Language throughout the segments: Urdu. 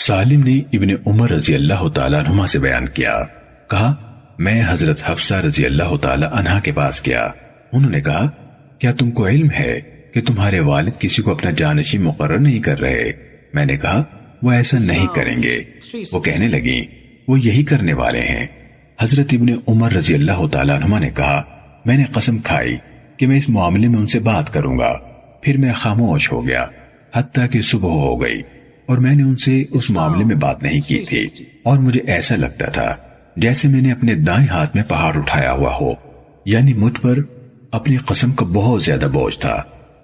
سالم نے ابن عمر رضی اللہ تعالیٰ عنہما سے بیان کیا، کہا میں حضرت حفصہ رضی اللہ تعالیٰ عنہا کے پاس گیا۔ انہوں نے کہا کیا تم کو علم ہے کہ تمہارے والد کسی کو اپنا جانشین مقرر نہیں کر رہے؟ میں نے کہا وہ ایسا نہیں کریں گے۔ وہ کہنے لگی وہ یہی کرنے والے ہیں۔ حضرت ابن عمر رضی اللہ تعالیٰ عنہما نے کہا میں نے قسم کھائی کہ میں اس معاملے میں ان سے بات کروں گا۔ پھر میں خاموش ہو گیا حتیٰ کہ صبح ہو گئی اور میں نے ان سے اس معاملے میں بات نہیں کی تھی، اور مجھے ایسا لگتا تھا جیسے میں نے اپنے دائیں ہاتھ میں پہاڑ اٹھایا ہوا ہو، یعنی مجھ پر اپنی قسم کا بہت زیادہ بوجھ تھا۔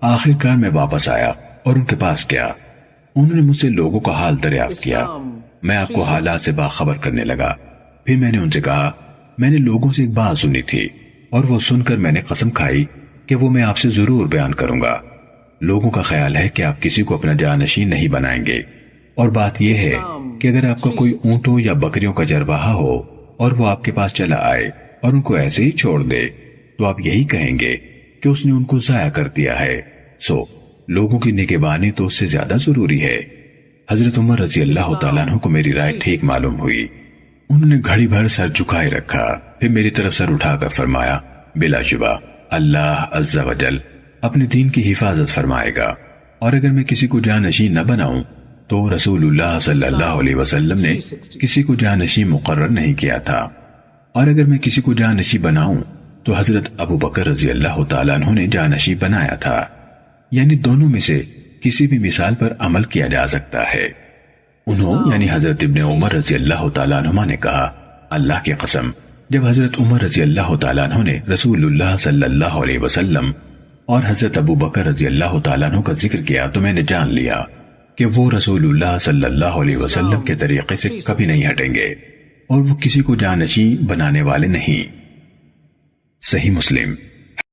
آخر کار میں واپس آیا اور ان کے پاس گیا۔ انہوں نے مجھ سے لوگوں کا حال دریافت کیا۔ میں آپ کو حالات سے باخبر کرنے لگا۔ پھر میں نے ان سے کہا میں نے لوگوں سے ایک بات سنی تھی، اور وہ سن کر میں نے قسم کھائی کہ وہ میں آپ سے ضرور بیان کروں گا۔ لوگوں کا خیال ہے کہ آپ کسی کو اپنا جانشین نہیں بنائیں گے، اور بات یہ ہے کہ اگر آپ کا کوئی اونٹوں یا بکریوں کا چرواہا ہو اور وہ آپ کے پاس چلا آئے اور ان کو ایسے ہی چھوڑ دے تو آپ یہی کہیں گے کہ اس نے ان کو ضائع کر دیا ہے۔ سو لوگوں کی نگہبانی تو اس سے زیادہ ضروری ہے۔ حضرت عمر رضی اللہ تعالیٰ عنہ کو میری رائے ٹھیک معلوم ہوئی۔ انہوں نے گھڑی بھر سر جھکائے رکھا، پھر میری طرف سر اٹھا کر فرمایا بلا شبہ اللہ عز و جل اپنے دین کی حفاظت فرمائے گا، اور اگر میں کسی کو جانشین نہ بناؤں تو رسول اللہ صلی اللہ علیہ وسلم نے کسی کو جانشین مقرر نہیں کیا تھا، اور اگر میں کسی کو جانشین بناؤں تو حضرت ابو بکر رضی اللہ تعالیٰ عنہ نے جانشین بنایا تھا۔ یعنی دونوں میں سے کسی بھی مثال پر عمل کیا جا سکتا ہے۔ انہوں یعنی حضرت ابن عمر رضی اللہ تعالیٰ عنہما نے کہا اللہ کی قسم جب حضرت عمر رضی اللہ تعالیٰ عنہ نے رسول اللہ صلی اللہ علیہ وسلم اور حضرت ابو بکر رضی اللہ تعالیٰ عنہ کا ذکر کیا تو میں نے جان لیا کہ وہ رسول اللہ صلی اللہ علیہ وسلم کے طریقے سے کبھی نہیں ہٹیں گے، اور وہ کسی کو جانشین بنانے والے نہیں۔ صحیح مسلم